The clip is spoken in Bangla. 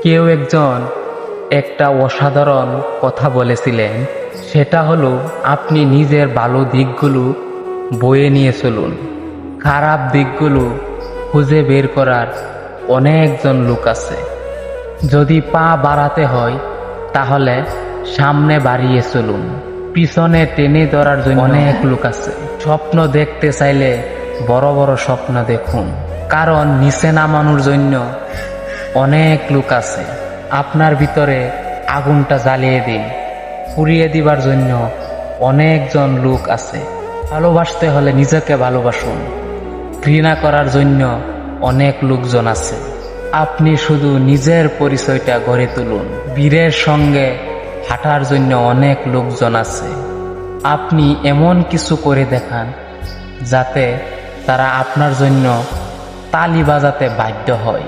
কেউ একজন একটা অসাধারণ কথা বলেছিলেন, সেটা হলো আপনি নিজের ভালো দিকগুলো বয়ে নিয়ে চলুন, খারাপ দিকগুলো খুঁজে বের করার অনেকজন লোক আছে। যদি পা বাড়াতে হয় তাহলে সামনে বাড়িয়ে চলুন, পিছনে টেনে ধরার জন্য অনেক লোক আছে। স্বপ্ন দেখতে চাইলে বড় বড় স্বপ্ন দেখুন, কারণ নিচে নামানোর জন্য অনেক লোক আছে। আপনার ভিতরে আগুনটা জ্বালিয়ে দিন, পুড়িয়ে দিবার জন্য অনেকজন লোক আছে। ভালোবাসতে হলে নিজেকে ভালোবাসুন, ঘৃণা করার জন্য অনেক লোকজন আছে। আপনি শুধু নিজের পরিচয়টা গড়ে তুলুন, বীরের সঙ্গে হাঁটার জন্য অনেক লোকজন আছে। আপনি এমন কিছু করে দেখান যাতে তারা আপনার জন্য তালি বাজাতে বাধ্য হয়।